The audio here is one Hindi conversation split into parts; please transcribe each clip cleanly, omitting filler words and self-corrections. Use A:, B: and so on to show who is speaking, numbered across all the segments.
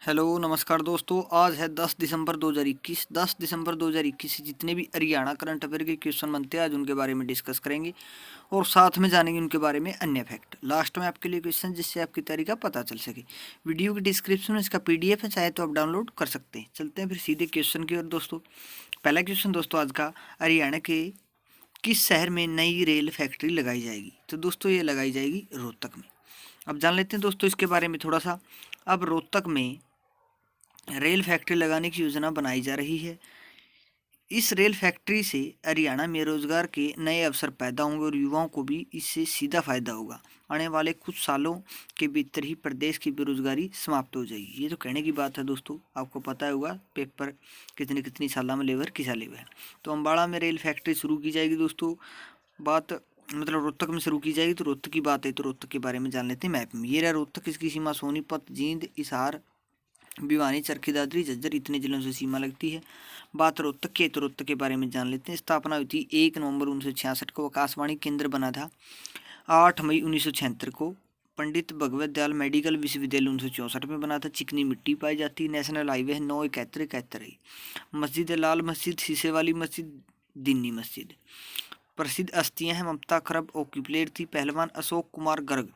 A: हेलो नमस्कार दोस्तों। आज है 10 दिसंबर 2021। 10 दिसंबर 2021 से जितने भी हरियाणा करंट अफेयर के क्वेश्चन बनते हैं आज उनके बारे में डिस्कस करेंगे और साथ में जानेंगे उनके बारे में अन्य फैक्ट। लास्ट में आपके लिए क्वेश्चन जिससे आपकी तैयारी का पता चल सके। वीडियो की डिस्क्रिप्शन में इसका पीडीएफ है, चाहे तो आप डाउनलोड कर सकते हैं। चलते हैं फिर सीधे क्वेश्चन की ओर दोस्तों। पहला क्वेश्चन दोस्तों आज का, हरियाणा के किस शहर में नई रेल फैक्ट्री लगाई जाएगी? तो दोस्तों ये लगाई जाएगी रोहतक में। अब जान लेते हैं दोस्तों इसके बारे में थोड़ा सा। अब रोहतक में रेल फैक्ट्री लगाने की योजना बनाई जा रही है। इस रेल फैक्ट्री से हरियाणा में रोजगार के नए अवसर पैदा होंगे और युवाओं को भी इससे सीधा फायदा होगा। आने वाले कुछ सालों के भीतर ही प्रदेश की बेरोजगारी समाप्त हो जाएगी। ये तो कहने की बात है दोस्तों, आपको पता होगा पेपर कितनी कितनी साल में लेवर किसा लेवर है। तो अम्बाड़ा में रेल फैक्ट्री शुरू की जाएगी दोस्तों। बात मतलब रोहतक में शुरू की जाएगी। तो रोहतक की बात है तो रोहतक के बारे में जान लेते हैं मैप में। ये रहा रोहतक, इसकी सीमा सोनीपत, जींद, हिसार, भिवानी, चरखी दादरी, झज्जर इतने जिलों से सीमा लगती है। बात रोहतक के तो रोहतक के बारे में जान लेते हैं। स्थापना हुई थी 1 नवंबर 1966 को। आकाशवाणी केंद्र बना था 8 मई 1976 को। पंडित भगवत दयाल मेडिकल विश्वविद्यालय 1964 में बना था। चिकनी मिट्टी पाई जाती है। नेशनल हाईवे है 971 है। मस्जिद है लाल मस्जिद, शीशे वाली मस्जिद, दिन्नी मस्जिद। प्रसिद्ध हस्तियां हैं ममता खरब ऑक्यूप्लेट थी। पहलवान अशोक कुमार गर्ग,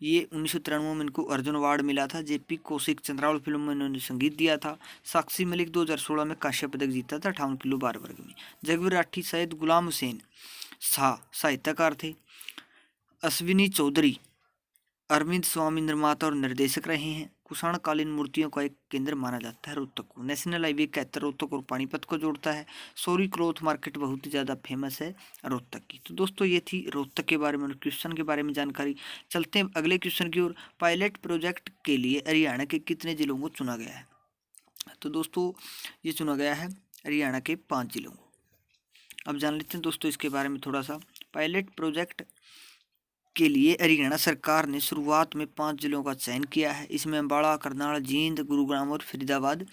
A: ये 1993 में इनको अर्जुन अवार्ड मिला था। जेपी कौशिक चंद्रावल फिल्म में इन्होंने संगीत दिया था। साक्षी मलिक 2016 में कांस्य पदक जीता था 58 किलो बार वर्ग में। जगवीर राठी सैयद गुलाम हुसैन शाह साहित्यकार थे। अश्विनी चौधरी अरविंद स्वामी निर्माता और निर्देशक रहे हैं। कुषाण कालीन मूर्तियों का एक केंद्र माना जाता है रोहतक को। नेशनल हाईवे 71 रोहतक और पानीपत को जोड़ता है। सौरी क्लॉथ मार्केट बहुत ही ज़्यादा फेमस है रोहतक की। तो दोस्तों ये थी रोहतक के बारे में और क्वेश्चन के बारे में जानकारी। चलते हैं अगले क्वेश्चन की ओर। पायलट प्रोजेक्ट के लिए हरियाणा के कितने जिलों को चुना गया है? तो दोस्तों ये चुना गया है हरियाणा के 5 जिलों को। अब जान लेते हैं दोस्तों इसके बारे में थोड़ा सा। पायलट प्रोजेक्ट के लिए हरियाणा सरकार ने शुरुआत में 5 जिलों का चयन किया है। इसमें अम्बाड़ा, करनाल, जींद, गुरुग्राम और फरीदाबाद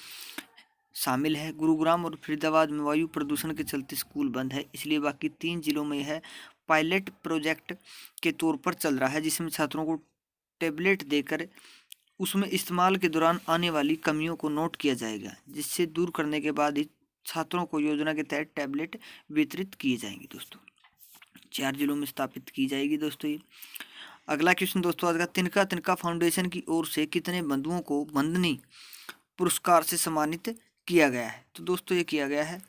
A: शामिल है। गुरुग्राम और फरीदाबाद में वायु प्रदूषण के चलते स्कूल बंद है, इसलिए बाकी 3 जिलों में यह पायलट प्रोजेक्ट के तौर पर चल रहा है, जिसमें छात्रों को टेबलेट देकर उसमें इस्तेमाल के दौरान आने वाली कमियों को नोट किया जाएगा, जिससे दूर करने के बाद ही छात्रों को योजना के तहत टैबलेट वितरित किए जाएंगे। दोस्तों 4 जिलों में स्थापित की जाएगी दोस्तों ये। अगला क्वेश्चन दोस्तों आज का, तिनका तिनका फाउंडेशन की ओर से कितने बंधुओं को बंदनी पुरस्कार से सम्मानित किया गया है? तो दोस्तों ये किया गया है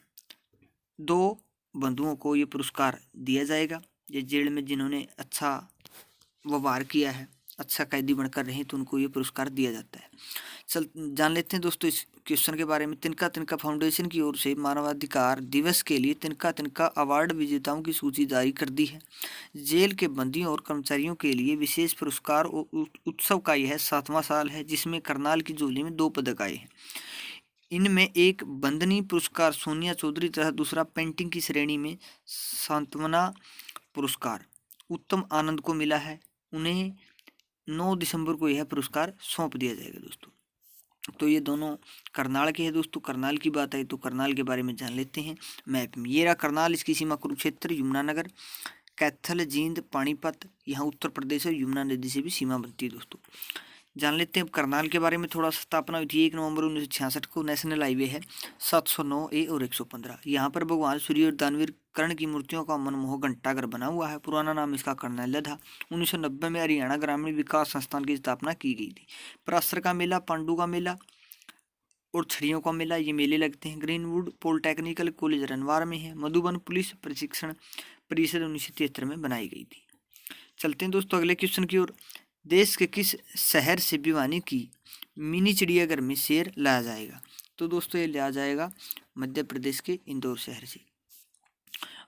A: 2 बंधुओं को ये पुरस्कार दिया जाएगा। ये जेल में जिन्होंने अच्छा व्यवहार किया है, अच्छा कैदी बनकर रहे, तो उनको ये पुरस्कार दिया जाता है। चल जान लेते हैं दोस्तों इस क्वेश्चन के बारे में। तिनका तिनका फाउंडेशन की ओर से मानवाधिकार दिवस के लिए तिनका तिनका अवार्ड विजेताओं की सूची जारी कर दी है। जेल के बंदियों और कर्मचारियों के लिए विशेष पुरस्कार और उत्सव का यह 7वां साल है, जिसमें करनाल की झोली में 2 पदक आए हैं। इनमें एक बंदनी पुरस्कार सोनिया चौधरी तथा दूसरा पेंटिंग की श्रेणी में सांत्वना पुरस्कार उत्तम आनंद को मिला है। उन्हें 9 दिसंबर को यह पुरस्कार सौंप दिया जाएगा दोस्तों। तो ये दोनों करनाल के हैं दोस्तों। करनाल की बात आई तो करनाल के बारे में जान लेते हैं मैप में। ये रहा करनाल, इसकी सीमा कुरुक्षेत्र, यमुनानगर, कैथल, जींद, पानीपत, यहाँ उत्तर प्रदेश और यमुना नदी से भी सीमा बनती है दोस्तों। जान लेते हैं अब करनाल के बारे में थोड़ा सा। स्थापना हुई थी 1 नवंबर 1966 को। नेशनल हाईवे है 709A और 115। यहाँ पर भगवान सूर्य और दानवीर कर्ण की मूर्तियों का मनमोहक घंटाघर बना हुआ है। पुराना नाम इसका कर्नाल्य था। 1990 में हरियाणा ग्रामीण विकास संस्थान की स्थापना की गई थी। परासर का मेला, पांडु का मेला और छड़ियों का मेला, ये मेले लगते हैं। ग्रीनवुड पॉलिटेक्निकल कॉलेज रनवार में है। मधुबन पुलिस प्रशिक्षण परिषद 1973 में बनाई गई थी। चलते हैं दोस्तों अगले क्वेश्चन की ओर। देश के किस शहर से भिवानी की मिनी चिड़ियाघर में शेर लाया जाएगा? तो दोस्तों ये लाया जाएगा मध्य प्रदेश के इंदौर शहर से।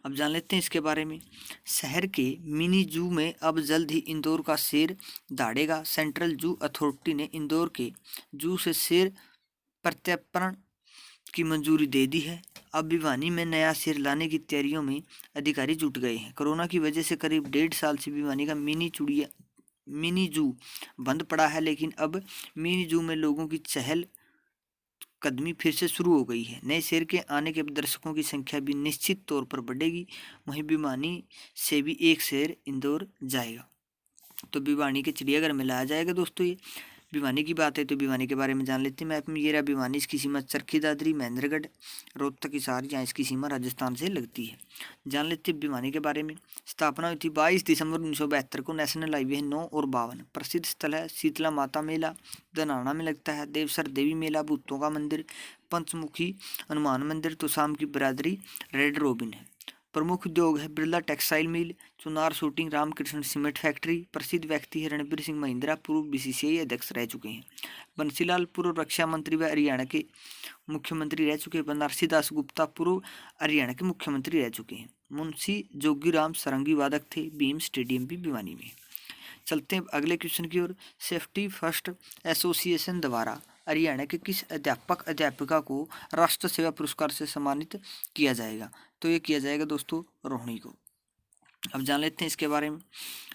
A: अब जान लेते हैं इसके बारे में। शहर के मिनी जू में अब जल्द ही इंदौर का शेर दौड़ेगा। सेंट्रल जू अथॉरिटी ने इंदौर के जू से शेर प्रत्यार्पण की मंजूरी दे दी है। अब भिवानी में नया शेर लाने की तैयारियों में अधिकारी जुट गए हैं। कोरोना की वजह से करीब 1.5 साल से भिवानी का मिनी जू बंद पड़ा है, लेकिन अब मिनी जू में लोगों की चहल कदमी फिर से शुरू हो गई है। नए शेर के आने के दर्शकों की संख्या भी निश्चित तौर पर बढ़ेगी। वहीं भिवानी से भी एक शेर इंदौर जाएगा, तो भिवानी के चिड़ियाघर में लाया जाएगा दोस्तों ये। भिवानी की बात है तो भिवानी के बारे में जान लेते हैं मैप में। ये रहा भिवानी, इसकी सीमा चरखी दादरी, महेंद्रगढ़, रोहतक, हिसार, जहाँ इसकी सीमा राजस्थान से लगती है। जान लेते हैं भिवानी के बारे में। स्थापना हुई थी 22 दिसंबर 1972 को। नेशनल हाईवे है 9 और 52। प्रसिद्ध स्थल है शीतला माता मेला, दनाना में लगता है, देवसर देवी मेला, भूतों का मंदिर, पंचमुखी हनुमान मंदिर, तो शाम की बिरादरी, रेड रोबिन है। प्रमुख उद्योग है Birla textile mill, Chunar shooting, Ramakrishna cement factory. प्रसिद्ध व्यक्ति है रणबीर सिंह महिंद्रा, पूर्व बीसीसीआई अध्यक्ष रह चुके हैं। बंसीलाल पूर्व रक्षा मंत्री व हरियाणा के मुख्यमंत्री रह चुके हैं। बनारसी दास गुप्ता पूर्व हरियाणा के मुख्यमंत्री रह चुके हैं। मुंशी जोगीराम सारंगी वादक थे। भीम स्टेडियम भी भिवानी में। चलते हैं अगले क्वेश्चन की ओर। सेफ्टी फर्स्ट एसोसिएशन द्वारा हरियाणा के किस अध्यापक अध्यापिका को राष्ट्र सेवा पुरस्कार से सम्मानित किया जाएगा? तो ये किया जाएगा दोस्तों रोहिणी को। अब जान लेते हैं इसके बारे में।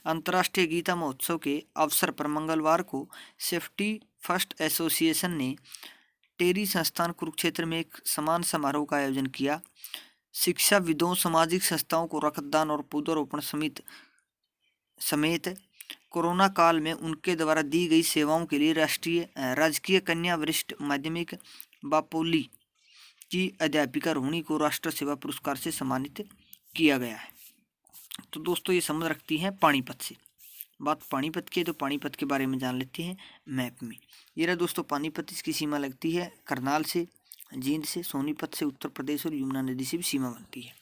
A: अंतर्राष्ट्रीय गीता महोत्सव के अवसर पर मंगलवार को सेफ्टी फर्स्ट एसोसिएशन ने टेरी संस्थान कुरुक्षेत्र में एक समान समारोह का आयोजन किया। शिक्षाविदों, सामाजिक संस्थाओं को रक्तदान और पौधारोपण समेत कोरोना काल में उनके द्वारा दी गई सेवाओं के लिए राजकीय कन्या वरिष्ठ माध्यमिक बापोली की अध्यापिका रोहिणी को राष्ट्र सेवा पुरस्कार से सम्मानित किया गया है। तो दोस्तों ये समझ रखती हैं पानीपत से। बात पानीपत की है तो पानीपत के बारे में जान लेते हैं मैप में। ये रहा दोस्तों पानीपत, इसकी सीमा लगती है करनाल से, जींद से, सोनीपत से उत्तर प्रदेश और यमुना नदी से भी सीमा बनती है।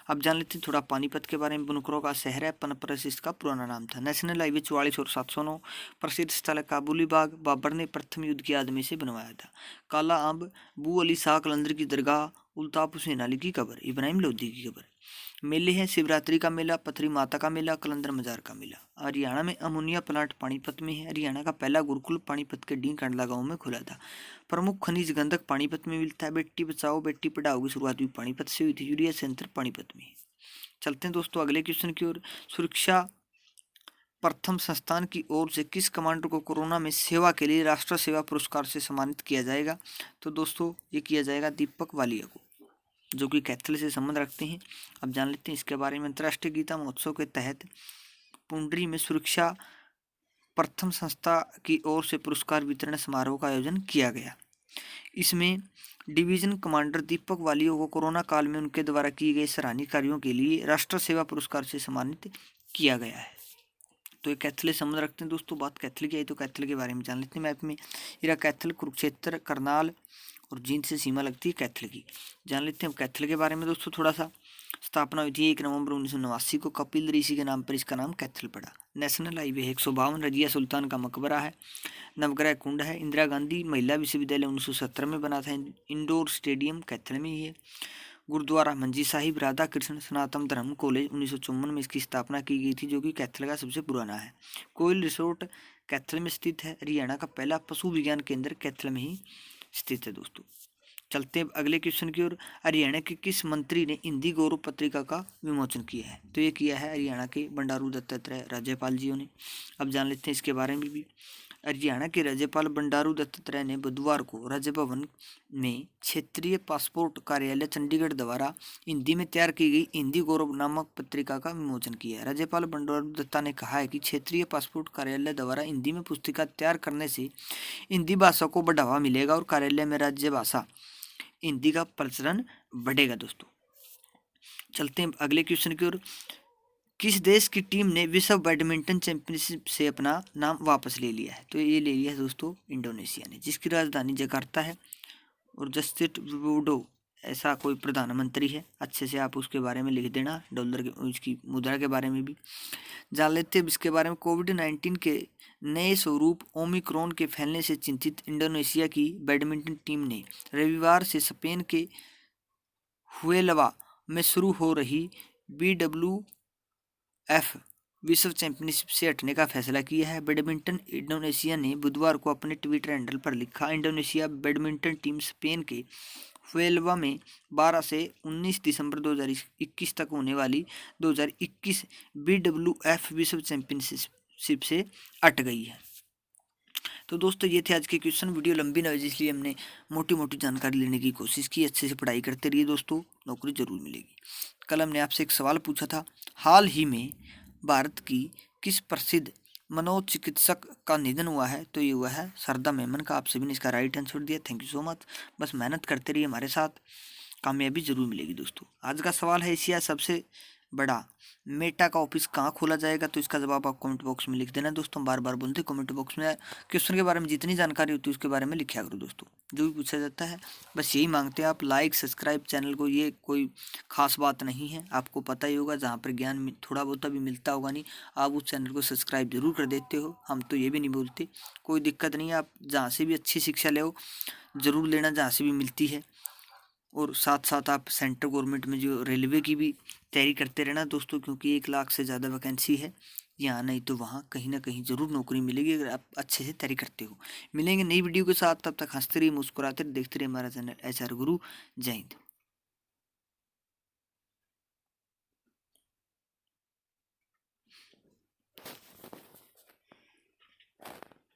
A: अब जान लेते हैं थोड़ा पानीपत के बारे में। बुनकरों का शहर है, पनपरस इसका पुराना नाम था। नेशनल हाईवे 44 और 709। प्रसिद्ध स्थल है काबुली बाग, बाबर ने प्रथम युद्ध की याद में से बनवाया था। काला आंब, बू अली शाह कलंदर की दरगाह, उल्ताफ हुसैन अली की कब्र, इब्राहिम लोधी की कब्र। मेले हैं शिवरात्रि का मेला, पथरी माता का मेला, कलंदर मजार का मेला। हरियाणा में अमोनिया प्लांट पानीपत में है। हरियाणा का पहला गुरुकुल पानीपत के डी कंडला गांव में खुला था। प्रमुख खनिज गंधक पानीपत में मिलता है। बेटी बचाओ बेटी पढ़ाओ की शुरुआत भी पानीपत से हुई थी। यूरिया सेंटर पानीपत में। चलते हैं दोस्तों अगले क्वेश्चन की ओर। सुरक्षा प्रथम संस्थान की ओर से किस कमांडर को कोरोना में सेवा के लिए राष्ट्र सेवा पुरस्कार से सम्मानित किया जाएगा? तो दोस्तों ये किया जाएगा दीपक वालिया को, जो कि कैथल से संबंध रखते हैं। अब जान लेते हैं इसके बारे में। अंतर्राष्ट्रीय गीता महोत्सव के तहत पुंडरी में सुरक्षा प्रथम संस्था की ओर से पुरस्कार वितरण समारोह का आयोजन किया गया। इसमें डिवीजन कमांडर दीपक वालिया को कोरोना काल में उनके द्वारा किए गए सराहनीय कार्यों के लिए राष्ट्र सेवा पुरस्कार से सम्मानित किया गया है। तो ये कैथल से संबंध रखते हैं दोस्तों। बात कैथल की आई तो कैथल के बारे में जान लेते हैं मैप में। इरा कैथल कुरुक्षेत्र, करनाल और जींद से सीमा लगती है कैथल की। जान लेते हैं कैथल के बारे में दोस्तों थोड़ा सा। स्थापना हुई थी 1 नवंबर 1989 को। कपिल ऋषि के नाम पर इसका नाम कैथल पड़ा। National highway 152। रजिया सुल्तान का मकबरा है। नवग्रह कुंड है। इंदिरा गांधी महिला विश्वविद्यालय 1970 में बना था। इंडोर स्टेडियम कैथल में ही है। गुरुद्वारा मंजी साहिब, राधा कृष्ण सनातन धर्म कॉलेज 1954 में इसकी स्थापना की गई थी, जो कि कैथल का सबसे पुराना है। कोयल रिसोर्ट कैथल में स्थित है। हरियाणा का पहला पशु विज्ञान केंद्र कैथल में ही स्थित है दोस्तों। चलते हैं अगले क्वेश्चन की ओर। हरियाणा के किस मंत्री ने हिंदी गौरव पत्रिका का विमोचन किया है? तो ये किया है हरियाणा के बंडारू दत्तात्रेय राज्यपाल जियों ने। अब जान लेते हैं इसके बारे में भी। हरियाणा के राज्यपाल बंडारू दत्तात्रेय ने बुधवार को राजभवन में क्षेत्रीय पासपोर्ट कार्यालय चंडीगढ़ द्वारा हिंदी में तैयार की गई हिंदी गौरव नामक पत्रिका का विमोचन किया है। राज्यपाल बंडारू दत्ता ने कहा है कि क्षेत्रीय पासपोर्ट कार्यालय द्वारा हिंदी में पुस्तिका तैयार करने से हिंदी भाषा को बढ़ावा मिलेगा और कार्यालय में राज्य भाषा हिंदी का प्रचलन बढ़ेगा दोस्तों। चलते हैं अगले क्वेश्चन की ओर। किस देश की टीम ने विश्व बैडमिंटन चैंपियनशिप से अपना नाम वापस ले लिया है? तो ये ले लिया है दोस्तों इंडोनेशिया ने, जिसकी राजधानी जकार्ता है। और जस्टिन विडोडो ऐसा कोई प्रधानमंत्री है। अच्छे से आप उसके बारे में लिख देना, डॉलर के उसकी मुद्रा के बारे में भी जान लेते हैं इसके बारे में। कोविड-19 के नए स्वरूप ओमिक्रॉन के फैलने से चिंतित इंडोनेशिया की बैडमिंटन टीम ने रविवार से स्पेन के हुएलवा में शुरू हो रही BWF विश्व चैंपियनशिप से हटने का फैसला किया है। बैडमिंटन इंडोनेशिया ने बुधवार को अपने ट्विटर हैंडल पर लिखा, इंडोनेशिया बैडमिंटन टीम स्पेन के हुएलवा में 12 से 19 दिसंबर 2021 तक होने वाली 2021 BWF विश्व चैंपियनशिप से हट गई है। तो दोस्तों ये थे आज के क्वेश्चन। वीडियो लंबी ना हो इसलिए हमने मोटी मोटी जानकारी लेने की कोशिश की। अच्छे से पढ़ाई करते रहिए दोस्तों, नौकरी जरूर मिलेगी। कल हमने आपसे एक सवाल पूछा था, हाल ही में भारत की किस प्रसिद्ध मनोचिकित्सक का निधन हुआ है, तो ये हुआ है सरदा मेमन का। आप सभी ने इसका राइट आंसर दिया, थैंक यू सो मच। बस मेहनत करते रहिए हमारे साथ, कामयाबी जरूर मिलेगी दोस्तों। आज का सवाल है, एशिया सबसे बड़ा मेटा का ऑफिस कहाँ खोला जाएगा? तो इसका जवाब आप कमेंट बॉक्स में लिख देना दोस्तों। बार बार बोलते कमेंट बॉक्स में क्वेश्चन के बारे में जितनी जानकारी होती है उसके बारे में लिखा करो दोस्तों, जो भी पूछा जाता है। बस यही मांगते हैं आप, लाइक सब्सक्राइब चैनल को, ये कोई खास बात नहीं है, आपको पता ही होगा। जहाँ पर ज्ञान थोड़ा बहुत भी मिलता होगा नहीं, आप उस चैनल को सब्सक्राइब जरूर कर देते हो। हम तो ये भी नहीं बोलते, कोई दिक्कत नहीं है, आप जहाँ से भी अच्छी शिक्षा ले ज़रूर लेना, जहाँ से भी मिलती है। और साथ साथ आप सेंट्रल गवर्नमेंट में जो रेलवे की भी तैयारी करते रहना दोस्तों, क्योंकि 1 लाख से ज़्यादा वैकेंसी है यहाँ, नहीं तो वहाँ कहीं ना कहीं ज़रूर नौकरी मिलेगी अगर आप अच्छे से तैयारी करते हो। मिलेंगे नई वीडियो के साथ, तब तक हंसते रहिए, मुस्कुराते रहिए, देखते रहिए हमारा चैनल HR गुरु। जय हिंद।